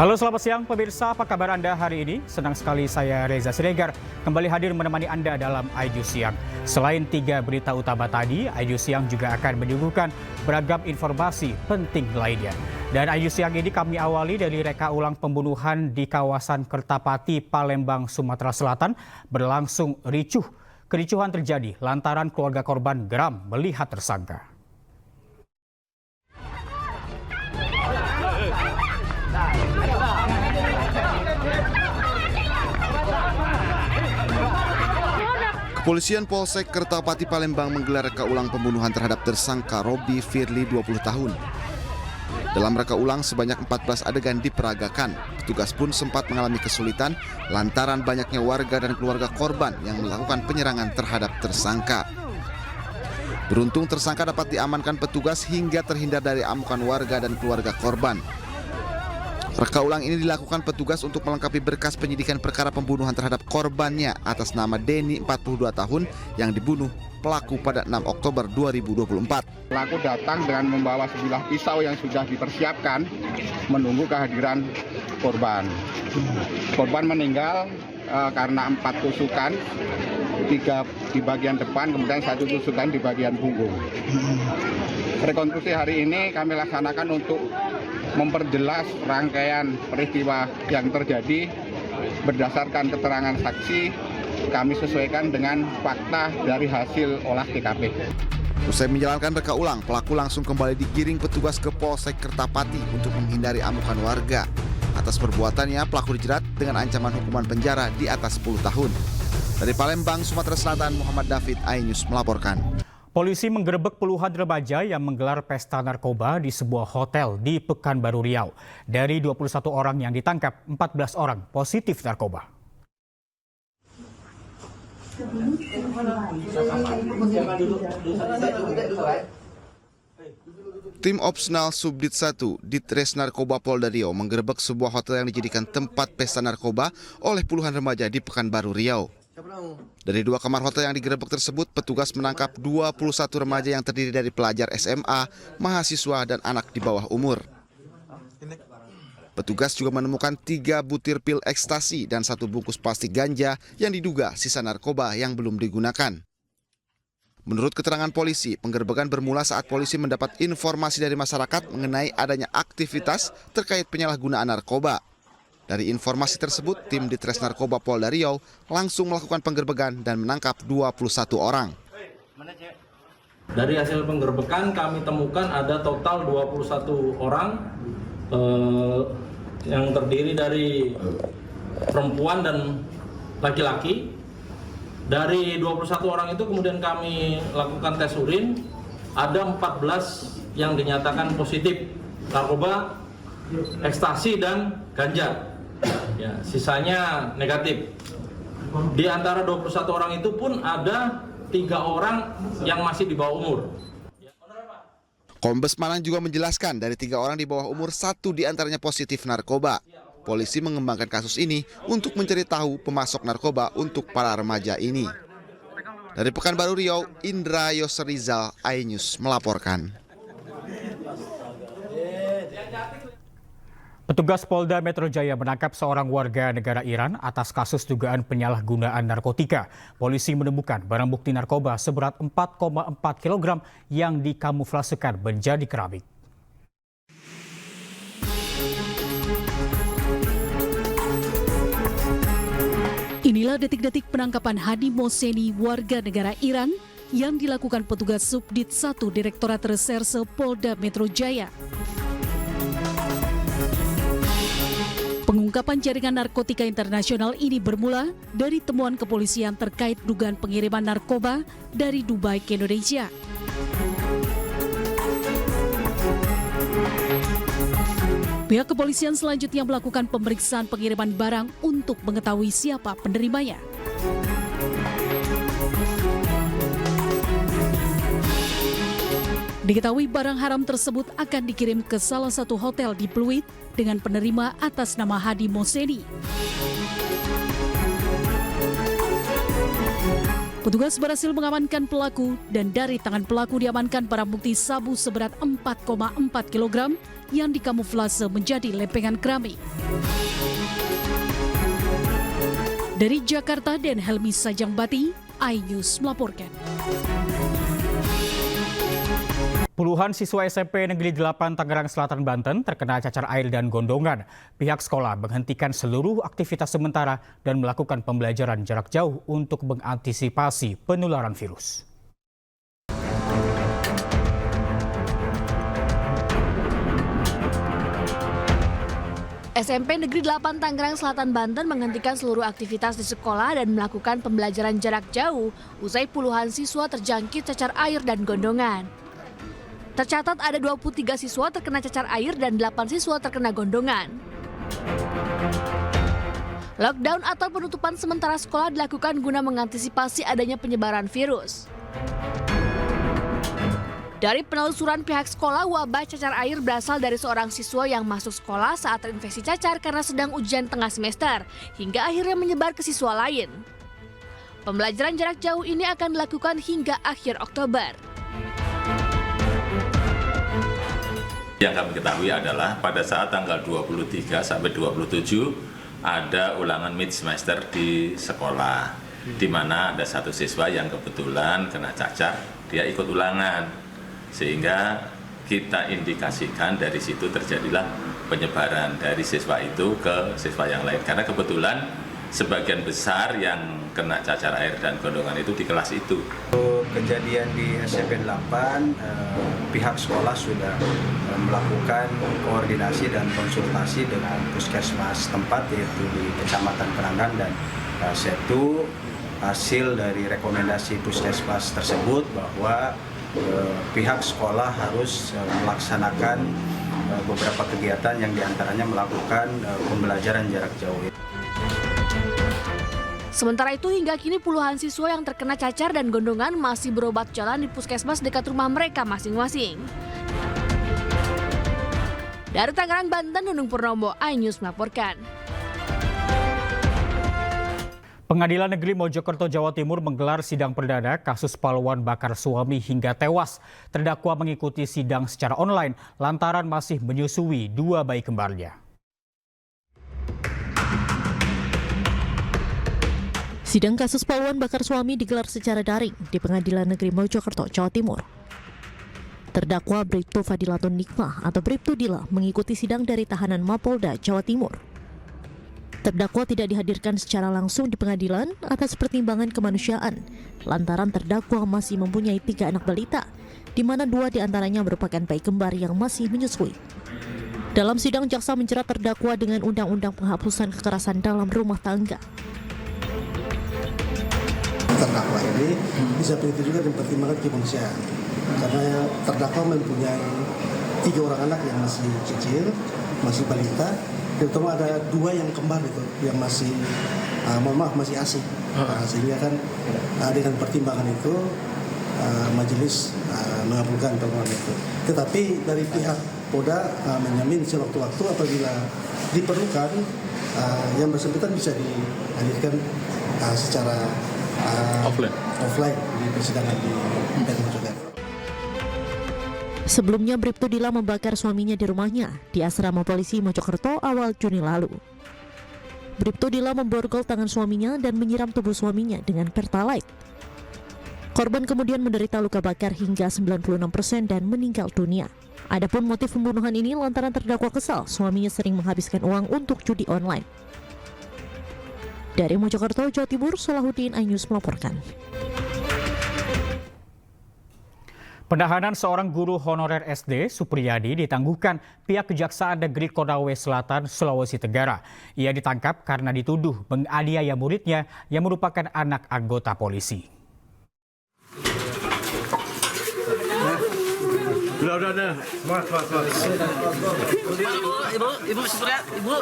Halo, selamat siang pemirsa, apa kabar Anda hari ini? Senang sekali saya Reza Siregar kembali hadir menemani Anda dalam Aiju Siang. Selain 3 berita utama tadi, Aiju Siang juga akan menyuguhkan beragam informasi penting lainnya. Dan Aiju Siang ini kami awali dari reka ulang pembunuhan di kawasan Kertapati, Palembang, Sumatera Selatan berlangsung ricuh. Kericuhan terjadi lantaran keluarga korban geram melihat tersangka. Kepolisian Polsek Kertapati Palembang menggelar reka ulang pembunuhan terhadap tersangka Robi Firly 20 tahun. Dalam reka ulang sebanyak 14 adegan diperagakan. Petugas pun sempat mengalami kesulitan lantaran banyaknya warga dan keluarga korban yang melakukan penyerangan terhadap tersangka. Beruntung tersangka dapat diamankan petugas hingga terhindar dari amukan warga dan keluarga korban. Reka ulang ini dilakukan petugas untuk melengkapi berkas penyidikan perkara pembunuhan terhadap korbannya atas nama Denny, 42 tahun, yang dibunuh pelaku pada 6 Oktober 2024. Pelaku datang dengan membawa sebilah pisau yang sudah dipersiapkan menunggu kehadiran korban. Korban meninggal karena 4 tusukan, 3 di bagian depan, kemudian 1 tusukan di bagian punggung. Rekonstruksi hari ini kami laksanakan untuk memperjelas rangkaian peristiwa yang terjadi berdasarkan keterangan saksi. Kami sesuaikan dengan fakta dari hasil olah TKP. Usai menjalankan reka ulang, pelaku langsung kembali digiring petugas ke Polsek Kertapati untuk menghindari amukan warga. Atas perbuatannya, pelaku dijerat dengan ancaman hukuman penjara di atas 10 tahun. Dari Palembang, Sumatera Selatan, Muhammad David, iNews melaporkan. Polisi menggerebek puluhan remaja yang menggelar pesta narkoba di sebuah hotel di Pekanbaru Riau. Dari 21 orang yang ditangkap, 14 orang positif narkoba. Tim Opsnal Subdit 1 Ditres Narkoba Polda Riau menggerebek sebuah hotel yang dijadikan tempat pesta narkoba oleh puluhan remaja di Pekanbaru Riau. Dari 2 kamar hotel yang digerebek tersebut, petugas menangkap 21 remaja yang terdiri dari pelajar SMA, mahasiswa, dan anak di bawah umur. Petugas juga menemukan 3 butir pil ekstasi dan 1 bungkus plastik ganja yang diduga sisa narkoba yang belum digunakan. Menurut keterangan polisi, penggerebekan bermula saat polisi mendapat informasi dari masyarakat mengenai adanya aktivitas terkait penyalahgunaan narkoba. Dari informasi tersebut, tim Ditres Narkoba Polda Riau langsung melakukan penggerebekan dan menangkap 21 orang. Dari hasil penggerebekan kami temukan ada total 21 orang yang terdiri dari perempuan dan laki-laki. Dari 21 orang itu kemudian kami lakukan tes urin, ada 14 yang dinyatakan positif narkoba, ekstasi dan ganja. Ya, sisanya negatif. Di antara 21 orang itu pun ada 3 orang yang masih di bawah umur. Kombes Malang juga menjelaskan dari 3 orang di bawah umur, 1 diantaranya positif narkoba. Polisi mengembangkan kasus ini untuk mencari tahu pemasok narkoba untuk para remaja ini. Dari Pekanbaru Riau, Indra Yosrizal, iNews melaporkan. Petugas Polda Metro Jaya menangkap seorang warga negara Iran atas kasus dugaan penyalahgunaan narkotika. Polisi menemukan barang bukti narkoba seberat 4,4 kg yang dikamuflasekan menjadi keramik. Inilah detik-detik penangkapan Hadi Mohseni, warga negara Iran, yang dilakukan petugas Subdit 1 Direktorat Reserse Polda Metro Jaya. Pengungkapan jaringan narkotika internasional ini bermula dari temuan kepolisian terkait dugaan pengiriman narkoba dari Dubai ke Indonesia. Pihak kepolisian selanjutnya melakukan pemeriksaan pengiriman barang untuk mengetahui siapa penerimanya. Diketahui barang haram tersebut akan dikirim ke salah satu hotel di Pluit dengan penerima atas nama Hadi Mohseni. Petugas berhasil mengamankan pelaku dan dari tangan pelaku diamankan barang bukti sabu seberat 4,4 kg yang dikamuflase menjadi lempengan keramik. Dari Jakarta dan Helmi Sajangbati, iNews melaporkan. Puluhan siswa SMP Negeri 8 Tangerang Selatan, Banten terkena cacar air dan gondongan. Pihak sekolah menghentikan seluruh aktivitas sementara dan melakukan pembelajaran jarak jauh untuk mengantisipasi penularan virus. SMP Negeri 8 Tangerang Selatan, Banten menghentikan seluruh aktivitas di sekolah dan melakukan pembelajaran jarak jauh usai puluhan siswa terjangkit cacar air dan gondongan. Tercatat ada 23 siswa terkena cacar air dan 8 siswa terkena gondongan. Lockdown atau penutupan sementara sekolah dilakukan guna mengantisipasi adanya penyebaran virus. Dari penelusuran pihak sekolah, wabah cacar air berasal dari seorang siswa yang masuk sekolah saat terinfeksi cacar karena sedang ujian tengah semester, hingga akhirnya menyebar ke siswa lain. Pembelajaran jarak jauh ini akan dilakukan hingga akhir Oktober. Yang kami ketahui adalah pada saat tanggal 23 sampai 27 ada ulangan mid semester di sekolah, di mana ada satu siswa yang kebetulan kena cacar, dia ikut ulangan, sehingga kita indikasikan dari situ terjadilah penyebaran dari siswa itu ke siswa yang lain. Karena kebetulan sebagian besar yang kena cacar air dan gondongan itu di kelas itu. Kejadian di SMP 8, pihak sekolah sudah melakukan koordinasi dan konsultasi dengan puskesmas tempat, yaitu di Kecamatan Penangan dan Setu. Hasil dari rekomendasi puskesmas tersebut bahwa pihak sekolah harus melaksanakan beberapa kegiatan yang diantaranya melakukan pembelajaran jarak jauh. Sementara itu hingga kini puluhan siswa yang terkena cacar dan gondongan masih berobat jalan di puskesmas dekat rumah mereka masing-masing. Dari Tangerang, Banten, Nunung Purnomo, iNews melaporkan. Pengadilan Negeri Mojokerto, Jawa Timur menggelar sidang perdana kasus paluan bakar suami hingga tewas. Terdakwa mengikuti sidang secara online lantaran masih menyusui 2 bayi kembarnya. Sidang kasus paluan bakar suami digelar secara daring di Pengadilan Negeri Mojokerto, Jawa Timur. Terdakwa Bribtu Fadilatun Nikmah atau Bribtu Dila mengikuti sidang dari tahanan Mapolda, Jawa Timur. Terdakwa tidak dihadirkan secara langsung di pengadilan atas pertimbangan kemanusiaan, lantaran terdakwa masih mempunyai 3 anak balita, di mana 2 diantaranya merupakan bayi kembar yang masih menyusui. Dalam sidang, jaksa menjerat terdakwa dengan Undang-Undang Penghapusan Kekerasan dalam Rumah Tangga. Terdakwa ini bisa begitu juga dipertimbangkan kemanusiaan, karena terdakwa mempunyai 3 orang anak yang masih kecil, masih balita, terutama ada 2 yang kembar itu yang masih masih ASI. Sehingga kan dengan pertimbangan itu majelis mengabulkan permohonan itu. Tetapi dari pihak Polda menjamin sewaktu-waktu apabila diperlukan yang bersangkutan bisa dihadirkan secara offline di persidangan di Mojokerto. Sebelumnya, Bribtu Dila membakar suaminya di rumahnya di asrama polisi Mojokerto awal Juni lalu. Bribtu Dila memborgol tangan suaminya dan menyiram tubuh suaminya dengan pertalite. Korban kemudian menderita luka bakar hingga 96% dan meninggal dunia. Adapun motif pembunuhan ini lantaran terdakwa kesal suaminya sering menghabiskan uang untuk judi online. Dari Mojokerto, Jawa Timur, Salahuddin, iNews melaporkan. Penahanan seorang guru honorer SD, Supriyadi, ditangguhkan pihak Kejaksaan Negeri Konawe Selatan, Sulawesi Tenggara. Ia ditangkap karena dituduh menganiaya muridnya yang merupakan anak anggota polisi. Udah. Ibu sehat, Bu.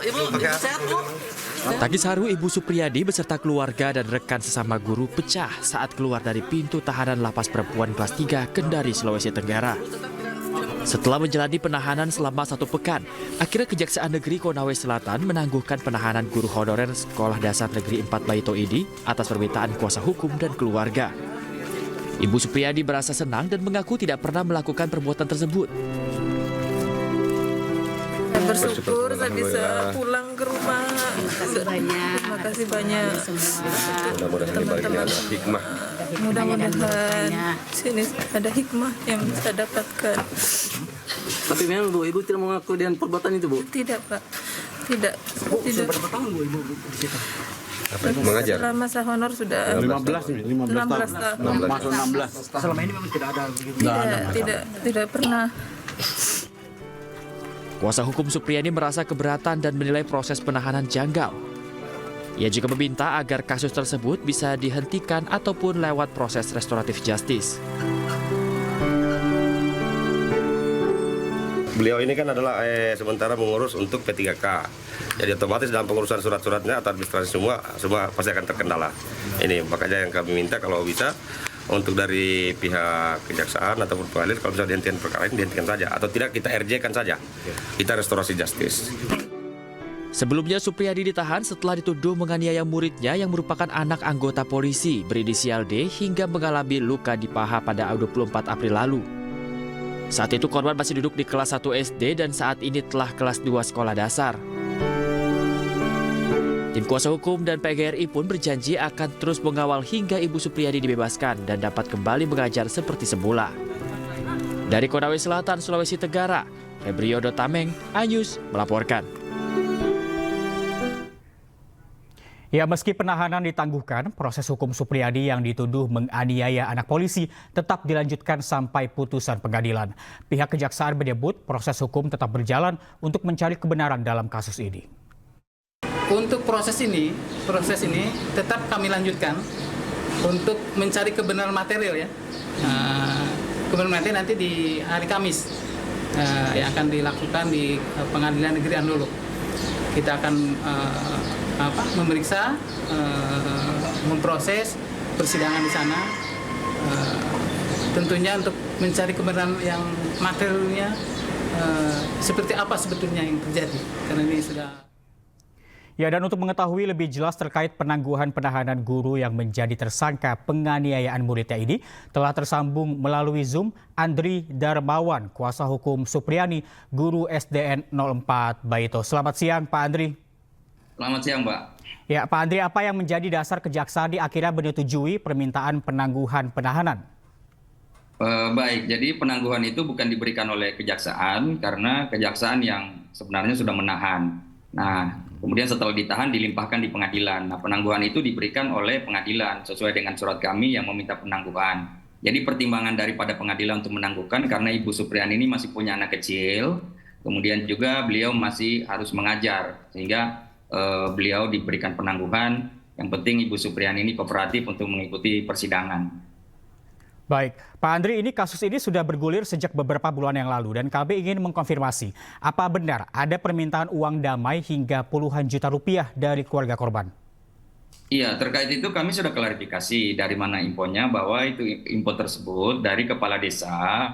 Tangis haru Ibu Supriyadi beserta keluarga dan rekan sesama guru pecah saat keluar dari pintu tahanan lapas perempuan kelas 3 Kendari, Sulawesi Tenggara. Setelah menjalani penahanan selama 1 pekan, akhirnya Kejaksaan Negeri Konawe Selatan menangguhkan penahanan guru honorer Sekolah Dasar Negeri 4 Baito ini atas permintaan kuasa hukum dan keluarga. Ibu Supriyadi merasa senang dan mengaku tidak pernah melakukan perbuatan tersebut. Bersyukur saya bisa pulang ke rumah. Terima kasih banyak. Teman-teman hikmah. Mudah-mudahan sini ada hikmah yang bisa dapatkan. Tapi memang Bu, Ibu tidak mengaku dengan perbuatan itu, Bu? Tidak, Pak. Tidak. Tidak. Berapa tahun Bu Ibu di situ? Mengajar. Setelah masa honor sudah 15 tahun. Masuk 16. Selama ini memang tidak ada begitu. Tidak pernah. Kuasa hukum Supriyadi merasa keberatan dan menilai proses penahanan janggal. Ia juga meminta agar kasus tersebut bisa dihentikan ataupun lewat proses restoratif justice. Beliau ini kan adalah sementara mengurus untuk P3K. Jadi otomatis dalam pengurusan surat-suratnya atau administrasi semua pasti akan terkendala. Ini makanya yang kami minta kalau bisa untuk dari pihak kejaksaan ataupun pengadilan kalau bisa dihentikan perkara ini dihentikan saja atau tidak kita RJ-kan saja. Kita restorasi justice. Sebelumnya Supriyadi ditahan setelah dituduh menganiaya muridnya yang merupakan anak anggota polisi berinisial D hingga mengalami luka di paha pada 24 April lalu. Saat itu korban masih duduk di kelas 1 SD dan saat ini telah kelas 2 sekolah dasar. Tim kuasa hukum dan PGRI pun berjanji akan terus mengawal hingga Ibu Supriyadi dibebaskan dan dapat kembali mengajar seperti semula. Dari Konawe Selatan, Sulawesi Tenggara, Febriodo Tameng, iNews melaporkan. Ya, meski penahanan ditangguhkan, proses hukum Supriyadi yang dituduh menganiaya anak polisi tetap dilanjutkan sampai putusan pengadilan. Pihak kejaksaan menyebut proses hukum tetap berjalan untuk mencari kebenaran dalam kasus ini. Untuk proses ini tetap kami lanjutkan untuk mencari kebenaran material ya. Kebenaran material nanti di hari Kamis yang akan dilakukan di Pengadilan Negeri Andolo. Kita akan memeriksa, memproses persidangan di sana. Tentunya untuk mencari kebenaran yang materialnya seperti apa sebetulnya yang terjadi. Karena ini sudah. Ya, dan untuk mengetahui lebih jelas terkait penangguhan penahanan guru yang menjadi tersangka penganiayaan muridnya ini, telah tersambung melalui Zoom Andri Darmawan, kuasa hukum Supriyadi, guru SDN 04 Baito. Selamat siang, Pak Andri. Selamat siang, Pak. Ya, Pak Andri, apa yang menjadi dasar kejaksaan akhirnya menyetujui permintaan penangguhan penahanan? Baik, jadi penangguhan itu bukan diberikan oleh kejaksaan karena kejaksaan yang sebenarnya sudah menahan. Nah, kemudian setelah ditahan dilimpahkan di pengadilan. Nah, penangguhan itu diberikan oleh pengadilan sesuai dengan surat kami yang meminta penangguhan. Jadi pertimbangan daripada pengadilan untuk menangguhkan karena Ibu Supriyadi ini masih punya anak kecil, kemudian juga beliau masih harus mengajar sehingga beliau diberikan penangguhan. Yang penting Ibu Supriyadi ini kooperatif untuk mengikuti persidangan. Baik, Pak Andri, ini kasus ini sudah bergulir sejak beberapa bulan yang lalu dan kami ingin mengkonfirmasi, apa benar ada permintaan uang damai hingga puluhan juta rupiah dari keluarga korban? Iya, terkait itu kami sudah klarifikasi dari mana infonya bahwa itu info tersebut dari kepala desa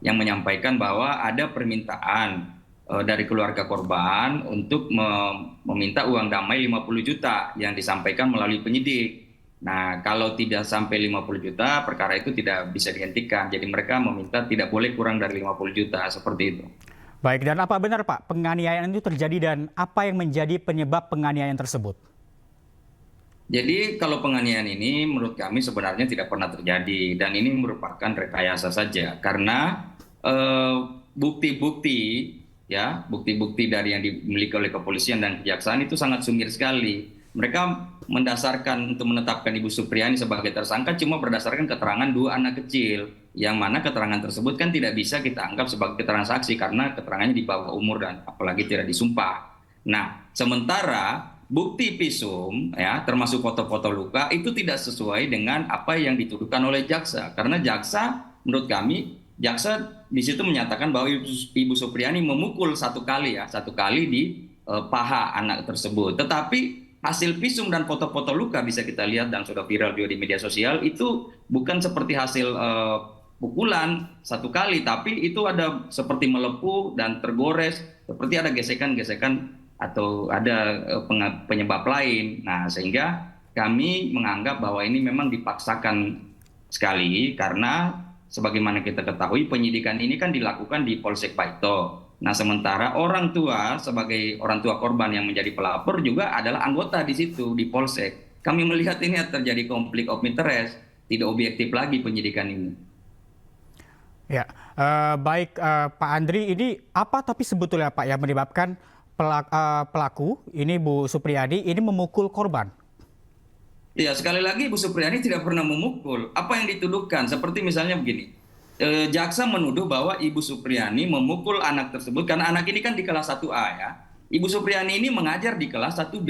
yang menyampaikan bahwa ada permintaan dari keluarga korban untuk meminta uang damai 50 juta yang disampaikan melalui penyidik. Nah, kalau tidak sampai 50 juta, perkara itu tidak bisa dihentikan. Jadi mereka meminta tidak boleh kurang dari 50 juta, seperti itu. Baik, dan apa benar Pak, penganiayaan itu terjadi dan apa yang menjadi penyebab penganiayaan tersebut? Jadi kalau penganiayaan ini menurut kami sebenarnya tidak pernah terjadi. Dan ini merupakan rekayasa saja. Karena bukti-bukti dari yang dimiliki oleh kepolisian dan kejaksaan itu sangat sumir sekali. Mereka mendasarkan untuk menetapkan Ibu Supriyadi sebagai tersangka cuma berdasarkan keterangan 2 anak kecil. Yang mana keterangan tersebut kan tidak bisa kita anggap sebagai keterangan saksi karena keterangannya di bawah umur dan apalagi tidak disumpah. Nah, sementara bukti visum termasuk foto-foto luka itu tidak sesuai dengan apa yang dituduhkan oleh jaksa. Karena jaksa menurut kami, jaksa di situ menyatakan bahwa Ibu Supriyadi memukul satu kali di paha anak tersebut. Tetapi hasil visum dan foto-foto luka bisa kita lihat dan sudah viral juga di media sosial itu bukan seperti hasil pukulan satu kali, tapi itu ada seperti melepuh dan tergores, seperti ada gesekan-gesekan atau ada penyebab lain. Nah, sehingga kami menganggap bahwa ini memang dipaksakan sekali karena sebagaimana kita ketahui penyidikan ini kan dilakukan di Polsek Baito. Nah, sementara orang tua sebagai orang tua korban yang menjadi pelapor juga adalah anggota di situ di Polsek. Kami melihat ini terjadi konflik of interest, tidak objektif lagi penyidikan ini. Ya, baik Pak Andri, ini apa tapi sebetulnya Pak yang menyebabkan pelaku ini Bu Supriyadi ini memukul korban? Ya, sekali lagi Bu Supriyadi tidak pernah memukul. Apa yang dituduhkan? Seperti misalnya begini, jaksa menuduh bahwa Ibu Supriyani memukul anak tersebut karena anak ini kan di kelas 1A ya. Ibu Supriyani ini mengajar di kelas 1B.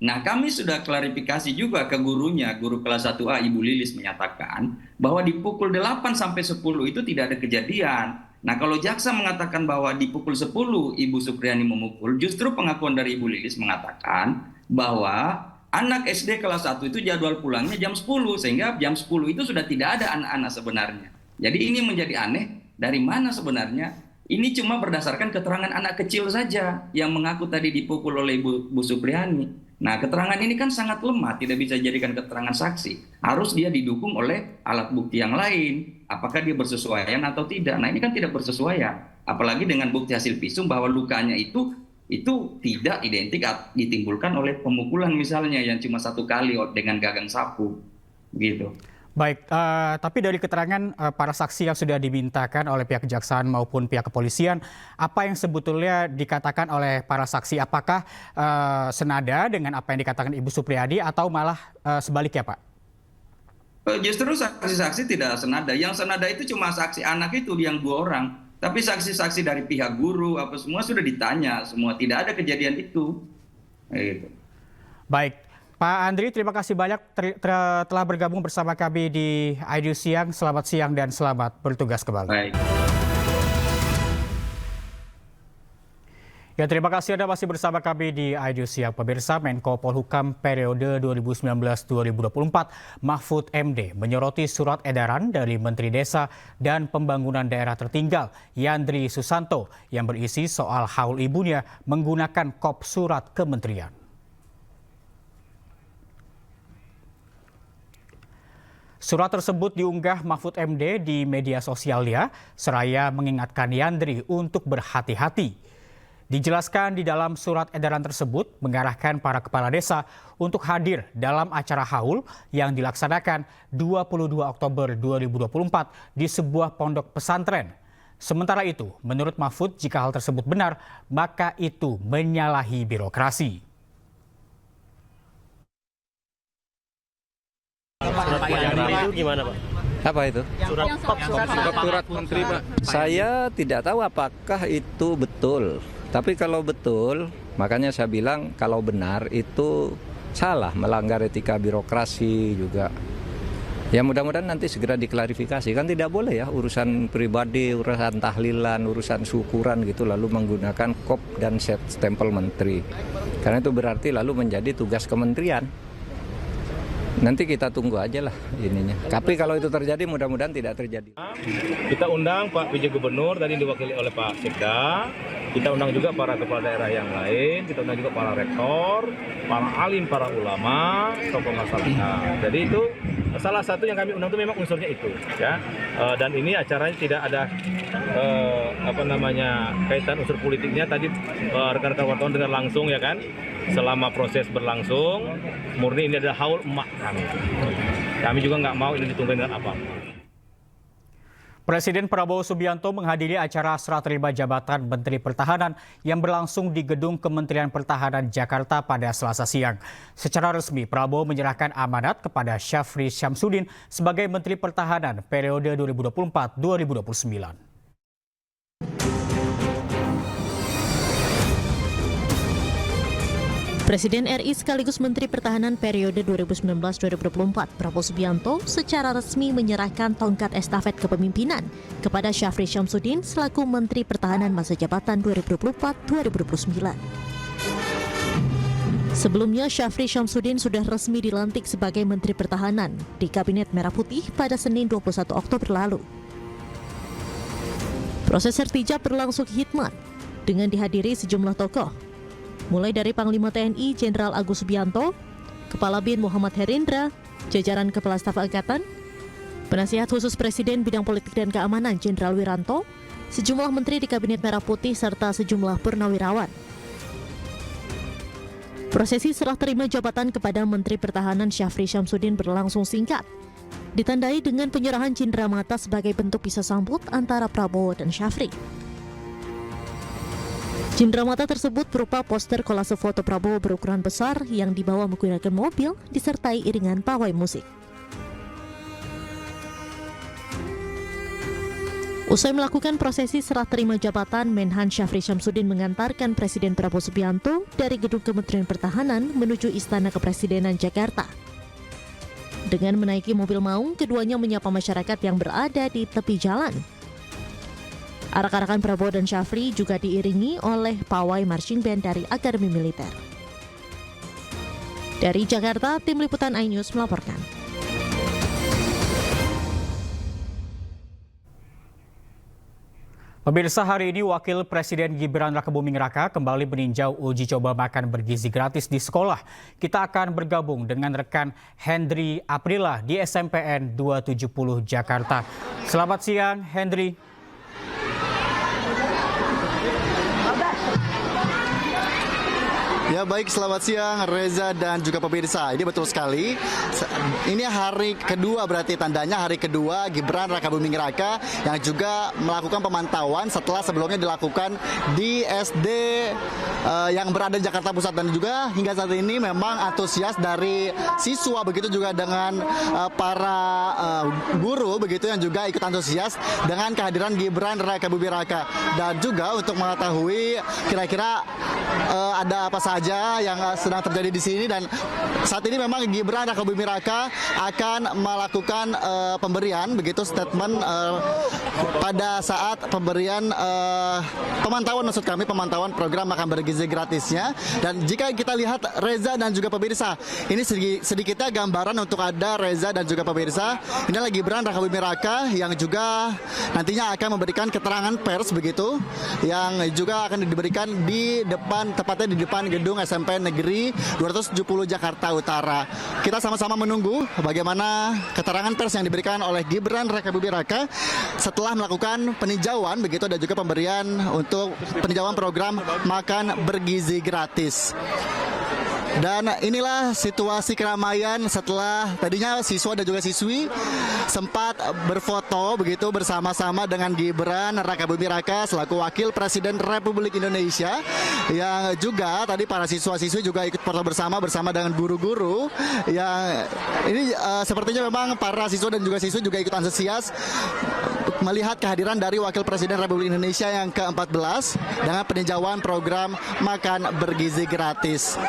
Nah, kami sudah klarifikasi juga ke gurunya, guru kelas 1A Ibu Lilis menyatakan bahwa dipukul 8 sampai 10 itu tidak ada kejadian. Nah, kalau jaksa mengatakan bahwa dipukul 10 Ibu Supriyani memukul, justru pengakuan dari Ibu Lilis mengatakan bahwa anak SD kelas 1 itu jadwal pulangnya jam 10, sehingga jam 10 itu sudah tidak ada anak-anak sebenarnya. Jadi ini menjadi aneh, dari mana sebenarnya? Ini cuma berdasarkan keterangan anak kecil saja yang mengaku tadi dipukul oleh Bu Supriyani. Nah, keterangan ini kan sangat lemah, tidak bisa dijadikan keterangan saksi. Harus dia didukung oleh alat bukti yang lain. Apakah dia bersesuaian atau tidak? Nah, ini kan tidak bersesuaian. Apalagi dengan bukti hasil visum bahwa lukanya itu tidak identik ditimbulkan oleh pemukulan misalnya yang cuma satu kali dengan gagang sapu. Gitu. Baik, tapi dari keterangan para saksi yang sudah dimintakan oleh pihak kejaksaan maupun pihak kepolisian, apa yang sebetulnya dikatakan oleh para saksi? Apakah senada dengan apa yang dikatakan Ibu Supriyadi atau malah sebaliknya, Pak? Justru saksi-saksi tidak senada. Yang senada itu cuma saksi anak itu yang 2 orang. Tapi saksi-saksi dari pihak guru, apa semua sudah ditanya. Semua tidak ada kejadian itu. Gitu. Baik. Pak Andri, terima kasih banyak telah bergabung bersama kami di IDU Siang. Selamat siang dan selamat bertugas kembali. Baik. Ya, terima kasih Anda masih bersama kami di IDU Siang. Pemirsa, Menko Polhukam periode 2019-2024 Mahfud MD menyoroti surat edaran dari Menteri Desa dan Pembangunan Daerah Tertinggal Yandri Susanto yang berisi soal haul ibunya menggunakan kop surat kementerian. Surat tersebut diunggah Mahfud MD di media sosialnya, seraya mengingatkan Yandri untuk berhati-hati. Dijelaskan di dalam surat edaran tersebut mengarahkan para kepala desa untuk hadir dalam acara haul yang dilaksanakan 22 Oktober 2024 di sebuah pondok pesantren. Sementara itu, menurut Mahfud, jika hal tersebut benar, maka itu menyalahi birokrasi. Surat itu gimana, Pak? Apa itu? Surat menteri, Pak. Saya tidak tahu apakah itu betul. Tapi kalau betul, makanya saya bilang kalau benar itu salah, melanggar etika birokrasi juga. Ya mudah-mudahan nanti segera diklarifikasi. Kan tidak boleh ya urusan pribadi, urusan tahlilan, urusan syukuran gitu lalu menggunakan kop dan stempel menteri. Karena itu berarti lalu menjadi tugas kementerian. Nanti kita tunggu aja lah ininya. Tapi kalau itu terjadi mudah-mudahan tidak terjadi. Kita undang Pak PJ Gubernur tadi diwakili oleh Pak Sekda. Kita undang juga para kepala daerah yang lain. Kita undang juga para rektor, para alim, para ulama, tokoh masyarakat. Jadi itu salah satu yang kami undang itu memang unsurnya itu, ya. Dan ini acaranya tidak ada kaitan unsur politiknya. Tadi rekan-rekan wartawan dengar langsung ya kan. Selama proses berlangsung, murni ini adalah haul emak kami. Kami juga nggak mau ini ditunggu dengan apa. Presiden Prabowo Subianto menghadiri acara serah terima jabatan Menteri Pertahanan yang berlangsung di Gedung Kementerian Pertahanan Jakarta pada Selasa siang. Secara resmi, Prabowo menyerahkan amanat kepada Syafri Syamsuddin sebagai Menteri Pertahanan periode 2024-2029. Presiden RI sekaligus Menteri Pertahanan periode 2019-2024 Prabowo Subianto secara resmi menyerahkan tongkat estafet kepemimpinan kepada Syafri Syamsuddin selaku Menteri Pertahanan masa jabatan 2024-2029. Sebelumnya, Syafri Syamsuddin sudah resmi dilantik sebagai Menteri Pertahanan di Kabinet Merah Putih pada Senin 21 Oktober lalu. Proses sertijab berlangsung hikmat dengan dihadiri sejumlah tokoh, mulai dari Panglima TNI Jenderal Agus Subianto, Kepala BIN Muhammad Herindra, jajaran Kepala Staf Angkatan, Penasihat Khusus Presiden Bidang Politik dan Keamanan Jenderal Wiranto, sejumlah menteri di Kabinet Merah Putih, serta sejumlah purnawirawan. Prosesi serah terima jabatan kepada Menteri Pertahanan Syafri Syamsuddin berlangsung singkat, ditandai dengan penyerahan cindramata sebagai bentuk pisah sambut antara Prabowo dan Syafri. Cindramata tersebut berupa poster kolase foto Prabowo berukuran besar yang dibawa menggunakan mobil disertai iringan pawai musik. Usai melakukan prosesi serah terima jabatan, Menhan Syafri Syamsuddin mengantarkan Presiden Prabowo Subianto dari Gedung Kementerian Pertahanan menuju Istana Kepresidenan Jakarta. Dengan menaiki mobil maung, keduanya menyapa masyarakat yang berada di tepi jalan. Arak-arakan Prabowo dan Syafri juga diiringi oleh pawai marching band dari Akademi Militer. Dari Jakarta, Tim Liputan iNews melaporkan. Pemirsa, hari ini Wakil Presiden Gibran Rakebuming Raka kembali meninjau uji coba makan bergizi gratis di sekolah. Kita akan bergabung dengan rekan Hendry Aprila di SMPN 270 Jakarta. Selamat siang, Hendry. Ya baik, selamat siang Reza dan juga pemirsa. Ini betul sekali. Ini hari kedua, berarti tandanya hari kedua Gibran Rakebuming Raka yang juga melakukan pemantauan setelah sebelumnya dilakukan di SD yang berada di Jakarta Pusat, dan juga hingga saat ini memang antusias dari siswa, begitu juga dengan para guru begitu yang juga ikut antusias dengan kehadiran Gibran Rakebuming Raka. Dan juga untuk mengetahui kira-kira ada apa saja yang sedang terjadi di sini, dan saat ini memang Gibran Rakebuming Raka akan melakukan pemberian begitu statement pada saat pemberian pemantauan, maksud kami pemantauan program makan bergizi gratisnya. Dan jika kita lihat Reza dan juga pemirsa, ini sedikitnya gambaran untuk ada Reza dan juga pemirsa. Inilah Gibran Rakebuming Raka yang juga nantinya akan memberikan keterangan pers begitu, yang juga akan diberikan di depan, tepatnya di depan gedung SMP Negeri 270 Jakarta Utara. Kita sama-sama menunggu bagaimana keterangan pers yang diberikan oleh Gibran Rakebuming Raka setelah melakukan peninjauan begitu, dan juga pemberian untuk peninjauan program makan bergizi gratis. Dan inilah situasi keramaian setelah tadinya siswa dan juga siswi sempat berfoto begitu bersama-sama dengan Gibran Rakebuming Raka selaku Wakil Presiden Republik Indonesia, yang juga tadi para siswa-siswi juga ikut foto bersama dengan guru-guru yang ini sepertinya memang para siswa dan juga siswi juga ikut antusias melihat kehadiran dari Wakil Presiden Republik Indonesia yang ke-14 dengan peninjauan program makan bergizi gratis.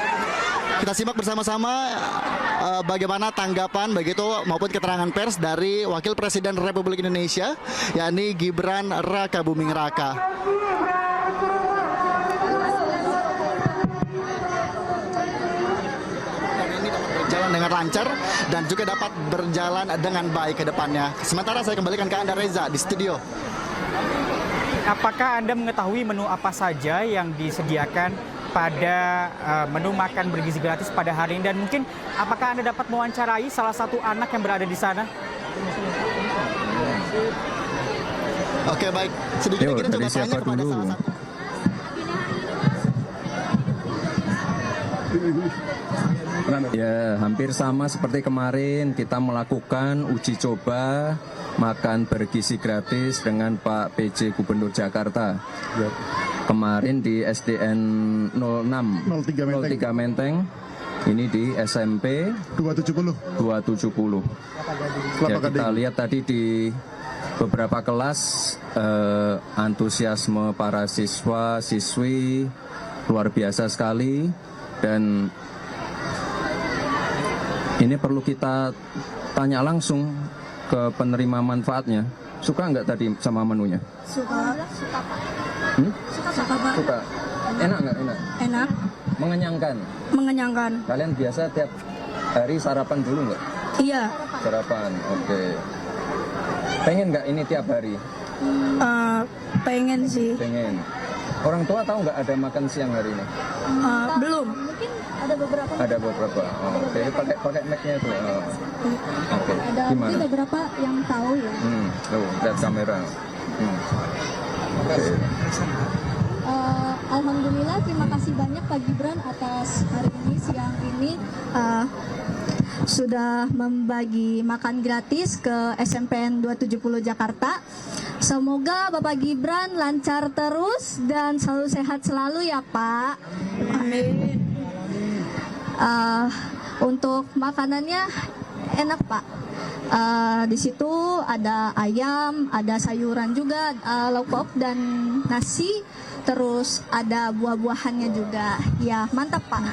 Kita simak bersama-sama bagaimana tanggapan begitu maupun keterangan pers dari Wakil Presiden Republik Indonesia, yakni Gibran Rakebuming Raka. Berjalan dengan lancar dan juga dapat berjalan dengan baik ke depannya. Sementara saya kembalikan ke Anda Reza di studio. Apakah Anda mengetahui menu apa saja yang disediakan pada menu makan bergizi gratis pada hari ini, dan mungkin apakah Anda dapat mewawancarai salah satu anak yang berada di sana? Oke, baik. Sedikit kita coba tanya kepada salah satu. Ya, hampir sama seperti kemarin kita melakukan uji coba makan bergizi gratis dengan Pak PJ Gubernur Jakarta. Kemarin di SDN 03 Menteng, ini di SMP 270. Ya, kita lihat tadi di beberapa kelas antusiasme para siswa siswi luar biasa sekali, dan ini perlu kita tanya langsung ke penerima manfaatnya. Suka nggak tadi sama menunya? Suka. Suka Pak. Suka. Enak nggak? Enak. Enak. Mengenyangkan. Mengenyangkan. Kalian biasa tiap hari sarapan dulu nggak? Iya. Sarapan. Oke. Pengen nggak ini tiap hari? Pengen sih. Pengen. Orang tua tahu nggak ada makan siang hari ini? Belum. Mungkin ada beberapa. Ada beberapa. Oh, jadi pakai mic-nya itu. Oke. Ada Gimana? mungkin beberapa yang tahu ya. Lihat kamera. Oke. Alhamdulillah, terima kasih banyak Pak Gibran atas hari ini, siang ini sudah membagi makan gratis ke SMPN 270 Jakarta. Semoga Bapak Gibran lancar terus dan selalu sehat selalu ya Pak. Amin. Untuk makanannya enak Pak. Di situ ada ayam, ada sayuran juga, lauk pauk dan nasi, terus ada buah-buahannya juga. Ya mantap Pak.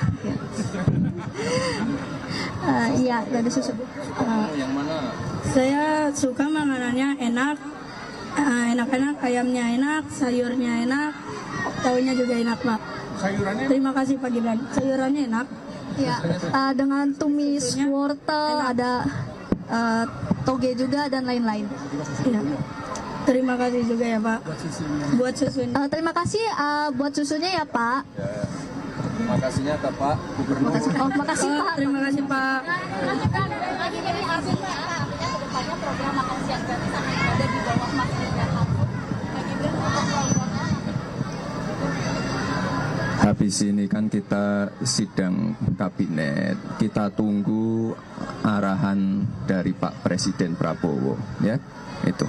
Iya, dari susu. Yang mana? Saya suka makanannya enak, enak-enak, ayamnya enak, sayurnya enak, tahunya juga enak Pak. Sayurannya? Terima kasih Pak Gibran. Sayurannya enak. Ya, dengan tumis wortel, ada toge juga dan lain-lain. Ya. Terima kasih juga ya Pak. Buat susunya. Terima kasih buat susunya ya Pak. Ya. Terima kasihnya ke Pak Gubernur. Makasih Pak. Terima kasih Pak. Habis ini kan kita sidang kabinet, kita tunggu arahan dari Pak Presiden Prabowo, ya, itu.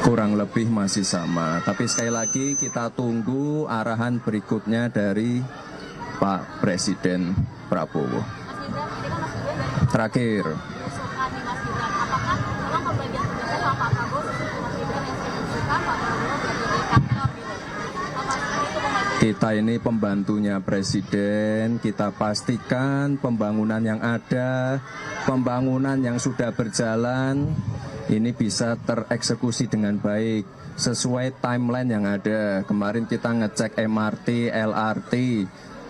Kurang lebih masih sama, tapi sekali lagi kita tunggu arahan berikutnya dari Pak Presiden Prabowo. Terakhir, kita ini pembantunya Presiden, kita pastikan pembangunan yang ada, pembangunan yang sudah berjalan, ini bisa tereksekusi dengan baik, sesuai timeline yang ada. Kemarin kita ngecek MRT, LRT,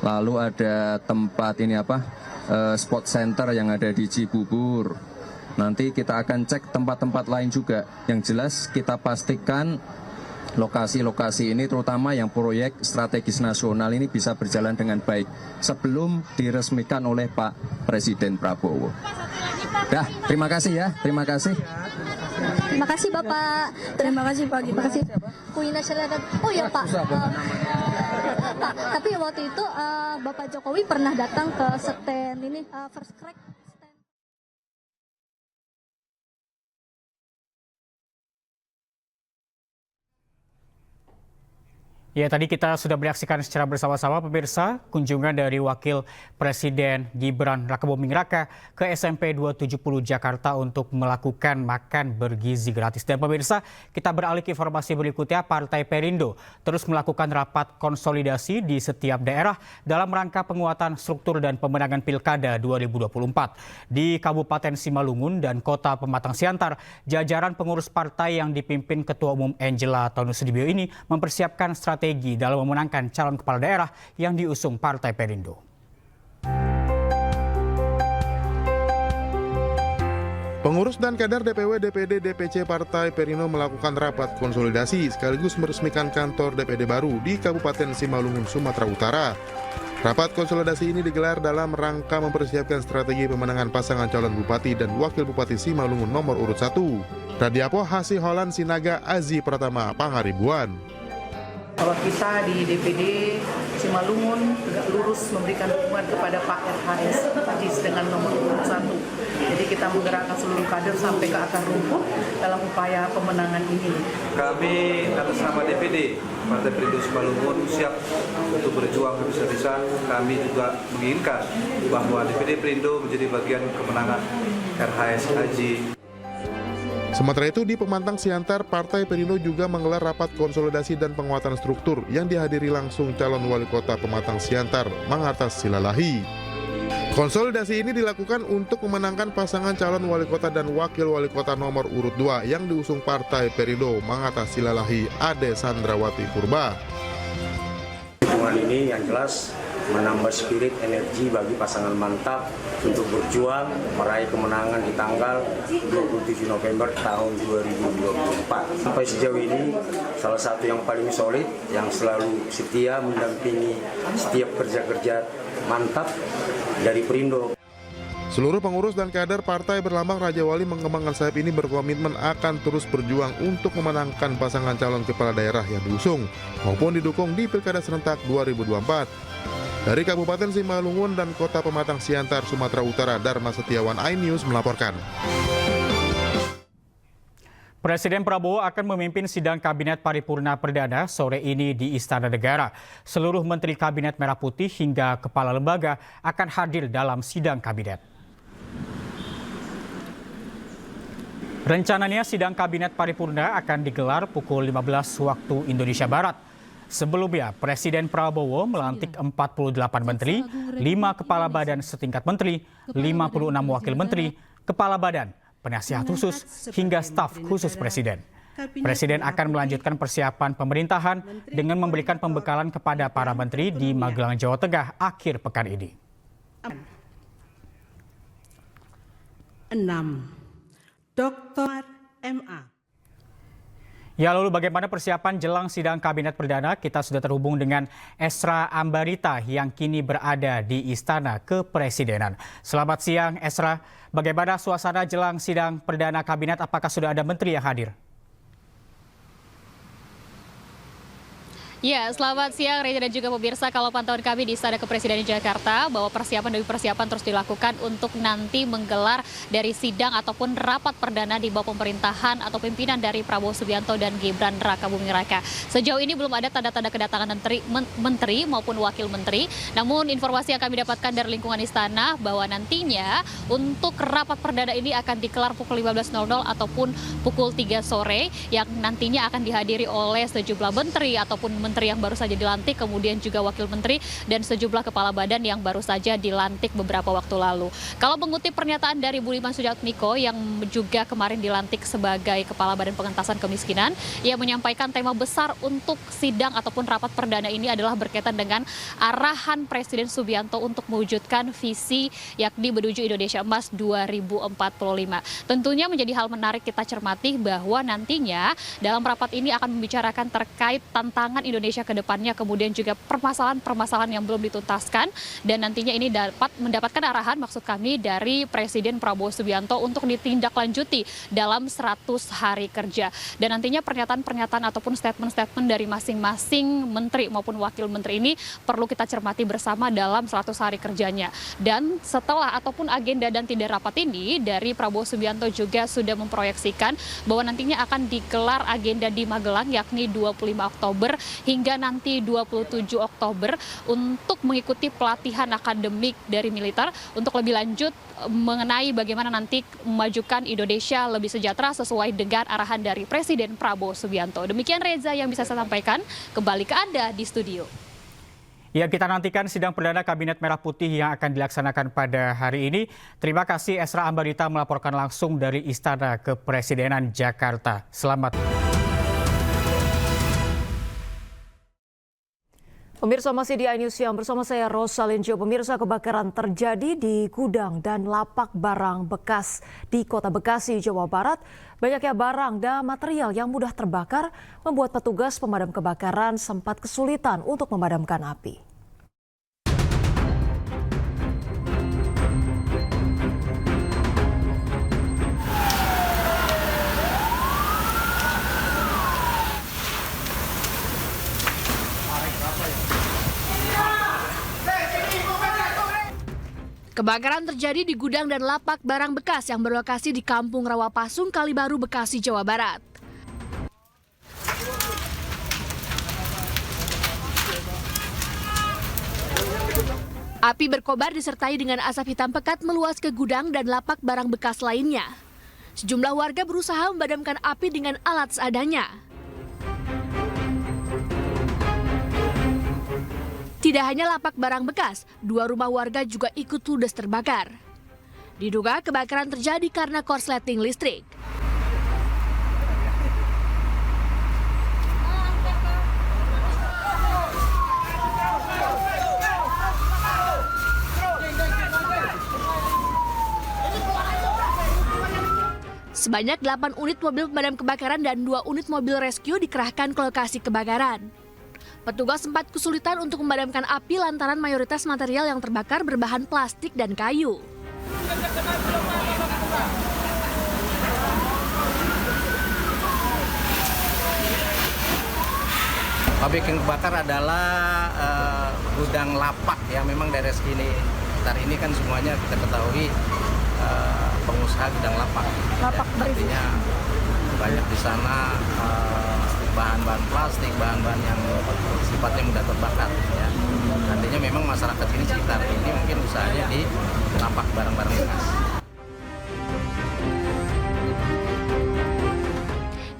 lalu ada tempat ini spot center yang ada di Cibubur. Nanti kita akan cek tempat-tempat lain juga. Yang jelas kita pastikan lokasi-lokasi ini, terutama yang proyek strategis nasional ini, bisa berjalan dengan baik sebelum diresmikan oleh Pak Presiden Prabowo. Dah, terima kasih ya, terima kasih. Terima kasih Bapak. Terima kasih Pak. Terima kasih. Oh ya Pak. Pak, tapi waktu itu Bapak Jokowi pernah datang ke stand ini First Crack. Ya, tadi kita sudah menyaksikan secara bersama-sama pemirsa kunjungan dari Wakil Presiden Gibran Rakabuming Raka ke SMP 270 Jakarta untuk melakukan makan bergizi gratis. Dan pemirsa, kita beralih ke informasi berikutnya. Partai Perindo terus melakukan rapat konsolidasi di setiap daerah dalam rangka penguatan struktur dan pemenangan Pilkada 2024. Di Kabupaten Simalungun dan Kota Pematang Siantar, jajaran pengurus partai yang dipimpin Ketua Umum Angela Tonusudibyo ini mempersiapkan strategi dalam memenangkan calon kepala daerah yang diusung Partai Perindo. Pengurus dan kader DPW, DPD, DPC Partai Perindo melakukan rapat konsolidasi sekaligus meresmikan kantor DPD baru di Kabupaten Simalungun, Sumatera Utara. Rapat konsolidasi ini digelar dalam rangka mempersiapkan strategi pemenangan pasangan calon bupati dan wakil bupati Simalungun nomor urut 1. Radiapo Hasi Holan Sinaga Azi Pratama Pangaribuan. Bahwa kita di DPD Simalungun tegak lurus memberikan dukungan kepada Pak RHS Ajis dengan nomor urut 1. Jadi kita menggerakkan seluruh kader sampai ke akar rumput dalam upaya pemenangan ini. Kami atas nama DPD Partai Perindo Simalungun siap untuk berjuang habis-habisan. Kami juga menginginkan bahwa DPD Perindo menjadi bagian kemenangan RHS Haji. Sementara itu di Pemantang Siantar, Partai Perindo juga menggelar rapat konsolidasi dan penguatan struktur yang dihadiri langsung calon wali kota Pematang Siantar, Mangatas Silalahi. Konsolidasi ini dilakukan untuk memenangkan pasangan calon wali kota dan wakil wali kota nomor urut 2 yang diusung Partai Perindo, Mangatas Silalahi, Ade Sandrawati Purba. Dukungan pertemuan ini yang jelas menambah spirit energi bagi pasangan Mantap untuk berjuang meraih kemenangan di tanggal 27 November tahun 2024. Sampai sejauh ini salah satu yang paling solid, yang selalu setia mendampingi setiap kerja-kerja Mantap dari Perindo. Seluruh pengurus dan kader partai berlambang Raja Wali mengembangkan sayap ini berkomitmen akan terus berjuang untuk memenangkan pasangan calon kepala daerah yang diusung maupun didukung di Pilkada serentak 2024. Dari Kabupaten Simalungun dan Kota Pematang Siantar, Sumatera Utara, Dharma Setiawan, iNews melaporkan. Presiden Prabowo akan memimpin sidang Kabinet Paripurna Perdana sore ini di Istana Negara. Seluruh Menteri Kabinet Merah Putih hingga Kepala Lembaga akan hadir dalam sidang Kabinet. Rencananya sidang Kabinet Paripurna akan digelar pukul 15 waktu Indonesia Barat. Sebelumnya, Presiden Prabowo melantik 48 menteri, 5 kepala badan setingkat menteri, 56 wakil menteri, kepala badan, penasihat khusus, hingga staf khusus Presiden. Presiden akan melanjutkan persiapan pemerintahan dengan memberikan pembekalan kepada para menteri di Magelang, Jawa Tengah akhir pekan ini. 6. Dr. MA. Ya, lalu bagaimana persiapan jelang sidang Kabinet Perdana? Kita sudah terhubung dengan Esra Ambarita yang kini berada di Istana Kepresidenan. Selamat siang, Esra. Bagaimana suasana jelang sidang Perdana Kabinet? Apakah sudah ada menteri yang hadir? Ya, selamat siang Reza dan juga pemirsa. Kalau pantauan kami di Istana Kepresidenan Jakarta, bahwa persiapan demi persiapan terus dilakukan untuk nanti menggelar dari sidang ataupun rapat perdana di bawah pemerintahan atau pimpinan dari Prabowo Subianto dan Gibran Rakabuming Raka. Sejauh ini belum ada tanda-tanda kedatangan menteri maupun wakil menteri. Namun informasi yang kami dapatkan dari lingkungan istana bahwa nantinya untuk rapat perdana ini akan dikelar pukul 15.00 ataupun pukul 3 sore yang nantinya akan dihadiri oleh sejumlah menteri ataupun menteri yang baru saja dilantik, kemudian juga wakil menteri dan sejumlah kepala badan yang baru saja dilantik beberapa waktu lalu. Kalau mengutip pernyataan dari Budiman Sujatmiko yang juga kemarin dilantik sebagai Kepala Badan Pengentasan Kemiskinan, ia menyampaikan tema besar untuk sidang ataupun rapat perdana ini adalah berkaitan dengan arahan Presiden Subianto untuk mewujudkan visi yakni menuju Indonesia Emas 2045. Tentunya menjadi hal menarik kita cermati bahwa nantinya dalam rapat ini akan membicarakan terkait tantangan Indonesia ke depannya, kemudian juga permasalahan-permasalahan yang belum dituntaskan, dan nantinya ini dapat mendapatkan arahan maksud kami dari Presiden Prabowo Subianto untuk ditindaklanjuti dalam 100 hari kerja. Dan nantinya pernyataan-pernyataan ataupun statement-statement dari masing-masing menteri maupun wakil menteri ini perlu kita cermati bersama dalam 100 hari kerjanya. Dan setelah ataupun agenda dan tindak rapat ini, dari Prabowo Subianto juga sudah memproyeksikan bahwa nantinya akan digelar agenda di Magelang yakni 25 Oktober hingga nanti 27 Oktober untuk mengikuti pelatihan akademik dari militer untuk lebih lanjut mengenai bagaimana nanti memajukan Indonesia lebih sejahtera sesuai dengan arahan dari Presiden Prabowo Subianto. Demikian Reza yang bisa saya sampaikan. Kembali ke Anda di studio. Ya, kita nantikan sidang perdana Kabinet Merah Putih yang akan dilaksanakan pada hari ini. Terima kasih Esra Ambarita melaporkan langsung dari Istana Kepresidenan Jakarta. Selamat. Pemirsa masih di iNews Siang bersama saya Rosalyn Jo. Pemirsa, kebakaran terjadi di gudang dan lapak barang bekas di Kota Bekasi, Jawa Barat. Banyaknya barang dan material yang mudah terbakar membuat petugas pemadam kebakaran sempat kesulitan untuk memadamkan api. Kebakaran terjadi di gudang dan lapak barang bekas yang berlokasi di Kampung Rawapasung, Kalibaru, Bekasi, Jawa Barat. Api berkobar disertai dengan asap hitam pekat meluas ke gudang dan lapak barang bekas lainnya. Sejumlah warga berusaha memadamkan api dengan alat seadanya. Tidak hanya lapak barang bekas, 2 rumah warga juga ikut ludes terbakar. Diduga kebakaran terjadi karena korsleting listrik. Sebanyak 8 unit mobil pemadam kebakaran dan 2 unit mobil rescue dikerahkan ke lokasi kebakaran. Petugas sempat kesulitan untuk memadamkan api lantaran mayoritas material yang terbakar berbahan plastik dan kayu. Pabrik yang kebakar adalah gudang lapak ya, memang daerah sini. Sekitar ini kan semuanya kita ketahui pengusaha gudang lapak. Lapak ya, artinya banyak di sana bahan-bahan plastik, bahan-bahan yang sifatnya mudah terbakar. Ya. Artinya memang masyarakat ini sekitar ini mungkin usahanya di lapak barang-barang bekas.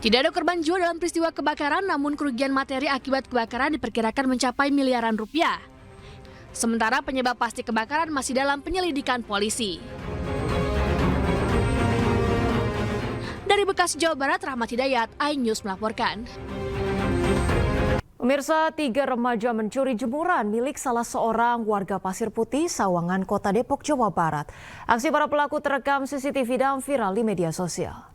Tidak ada korban jiwa dalam peristiwa kebakaran, namun kerugian materi akibat kebakaran diperkirakan mencapai miliaran rupiah. Sementara penyebab pasti kebakaran masih dalam penyelidikan polisi. Dari Bekasi, Jawa Barat, Rahmat Hidayat, iNews melaporkan. Pemirsa, 3 remaja mencuri jemuran milik salah seorang warga Pasir Putih, Sawangan, Kota Depok, Jawa Barat. Aksi para pelaku terekam CCTV dan viral di media sosial.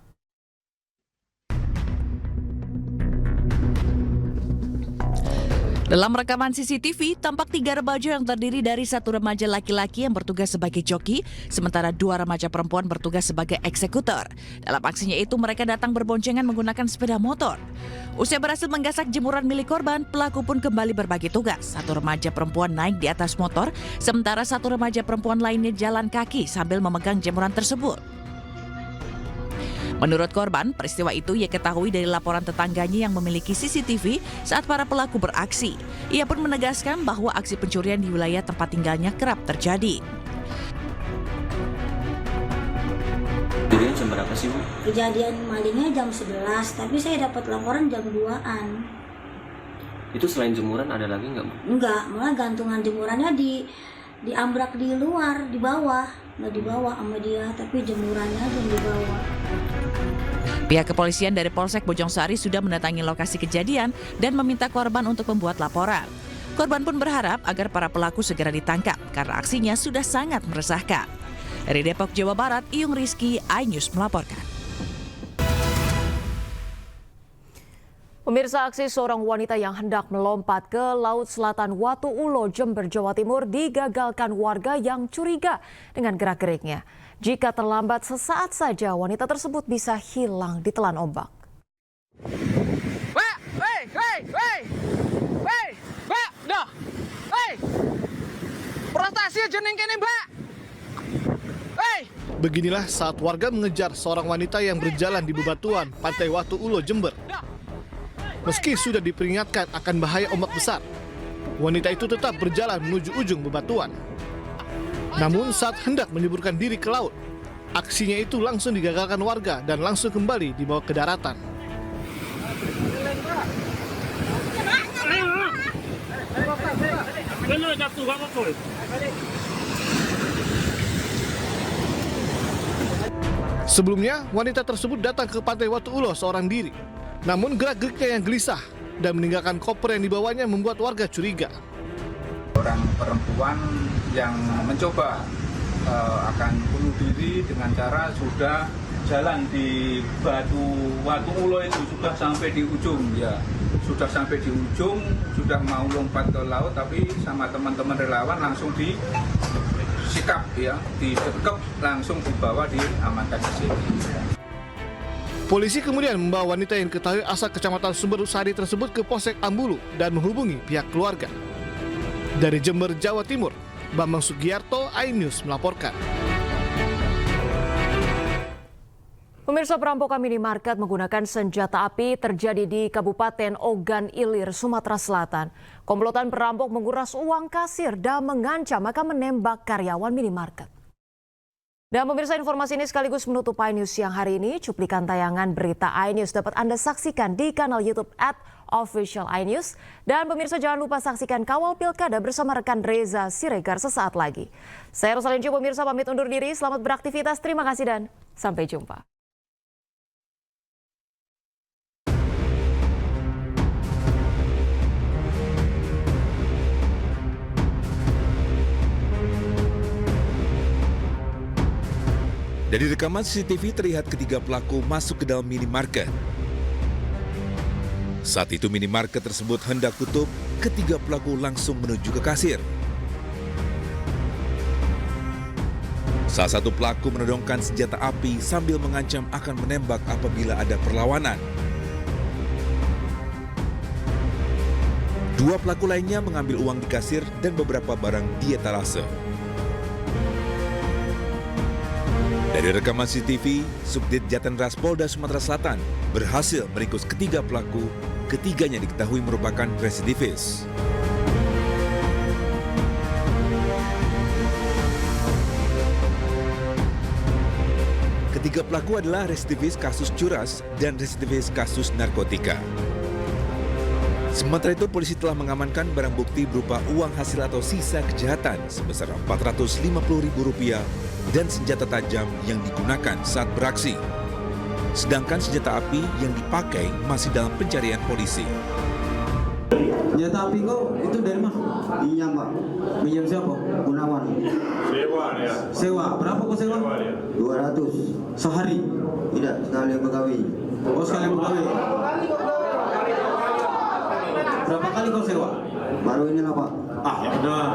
Dalam rekaman CCTV, tampak 3 remaja yang terdiri dari 1 remaja laki-laki yang bertugas sebagai joki, sementara 2 remaja perempuan bertugas sebagai eksekutor. Dalam aksinya itu, mereka datang berboncengan menggunakan sepeda motor. Usai berhasil menggasak jemuran milik korban, pelaku pun kembali berbagi tugas. 1 remaja perempuan naik di atas motor, sementara 1 remaja perempuan lainnya jalan kaki sambil memegang jemuran tersebut. Menurut korban, peristiwa itu ia ketahui dari laporan tetangganya yang memiliki CCTV saat para pelaku beraksi. Ia pun menegaskan bahwa aksi pencurian di wilayah tempat tinggalnya kerap terjadi. Kejadian jam berapa sih, Bu? Kejadian malingnya jam 11, tapi saya dapat laporan jam 2-an. Itu selain jemuran ada lagi nggak, Bu? Enggak, malah gantungan jemurannya diambrak di luar, di bawah. Nggak dibawa sama dia, tapi jemurannya aja yang dibawa. Pihak kepolisian dari Polsek Bojongsari sudah mendatangi lokasi kejadian dan meminta korban untuk membuat laporan. Korban pun berharap agar para pelaku segera ditangkap karena aksinya sudah sangat meresahkan. Dari Depok, Jawa Barat, Iyung Rizky, iNews melaporkan. Pemirsa, aksi seorang wanita yang hendak melompat ke Laut Selatan Watu Ulo, Jember, Jawa Timur digagalkan warga yang curiga dengan gerak-geriknya. Jika terlambat sesaat saja, wanita tersebut bisa hilang ditelan ombak. Beginilah saat warga mengejar seorang wanita yang berjalan di bebatuan Pantai Watu Ulo, Jember. Meski sudah diperingatkan akan bahaya ombak besar, wanita itu tetap berjalan menuju ujung bebatuan. Namun saat hendak menyeburkan diri ke laut, aksinya itu langsung digagalkan warga dan langsung kembali dibawa ke daratan. Sebelumnya, wanita tersebut datang ke Pantai Watu Ulo seorang diri. Namun gerak-geriknya yang gelisah dan meninggalkan koper yang dibawanya membuat warga curiga. Orang perempuan yang mencoba akan bunuh diri dengan cara sudah jalan di Watu Ulo itu sudah sampai di ujung ya. Sudah sampai di ujung, sudah mau lompat ke laut, tapi sama teman-teman relawan langsung disikap ya, didekep, langsung dibawa diamankan ke sini. Polisi kemudian membawa wanita yang diketahui asal Kecamatan Sumber Sari tersebut ke Polsek Ambulu dan menghubungi pihak keluarga. Dari Jember, Jawa Timur, Bambang Sugiarto, iNews melaporkan. Pemirsa, perampokan minimarket menggunakan senjata api terjadi di Kabupaten Ogan Ilir, Sumatera Selatan. Komplotan perampok menguras uang kasir dan mengancam akan menembak karyawan minimarket. Dan pemirsa, informasi ini sekaligus menutup iNews siang hari ini. Cuplikan tayangan berita iNews dapat Anda saksikan di kanal YouTube @Official iNews. Dan pemirsa, jangan lupa saksikan Kawal Pilkada bersama rekan Reza Siregar sesaat lagi. Saya Rosalincio, pemirsa pamit undur diri. Selamat beraktivitas, terima kasih dan sampai jumpa. Dari rekaman CCTV terlihat ketiga pelaku masuk ke dalam minimarket. Saat itu minimarket tersebut hendak tutup, ketiga pelaku langsung menuju ke kasir. Salah satu pelaku menodongkan senjata api sambil mengancam akan menembak apabila ada perlawanan. Dua pelaku lainnya mengambil uang di kasir dan beberapa barang di etalase. Dari rekaman CCTV, Subdit Jatanras Polda Sumatera Selatan berhasil meringkus ketiga pelaku, ketiganya diketahui merupakan residivis. Ketiga pelaku adalah residivis kasus curas dan residivis kasus narkotika. Sementara itu, polisi telah mengamankan barang bukti berupa uang hasil atau sisa kejahatan sebesar Rp450.000 dan senjata tajam yang digunakan saat beraksi. Sedangkan senjata api yang dipakai masih dalam pencarian polisi. Senjata api kok itu dari mana? Pinjam, Pak. Pinjam siapa? Gunawan. Sewa ya. Sewa. Berapa kok sewa? 200. Sehari? Tidak, sekali pegawai. Oh, sekali pegawai. Berapa kali kau sewa? Baru ini lah, Pak. Ah, ya benar.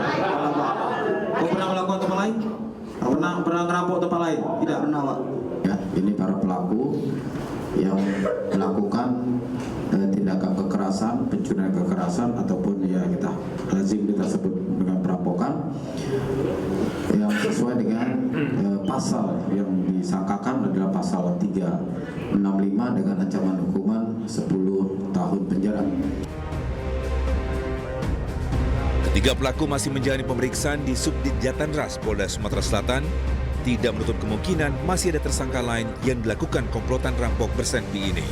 Kau pernah melakukan tempat lain? Pernah ngerampok tempat lain? Tidak pernah, Pak. Ya, ini para pelaku yang melakukan tindakan kekerasan, pencurian kekerasan ataupun ya lazim kita sebut dengan perampokan yang sesuai dengan pasal yang disangkakan adalah pasal 365 dengan ancaman hukuman 10 tahun penjara. Ketiga pelaku masih menjalani pemeriksaan di Subdit Jatanras Polda Sumatera Selatan. Tidak menutup kemungkinan masih ada tersangka lain yang dilakukan komplotan rampok bersenpi ini.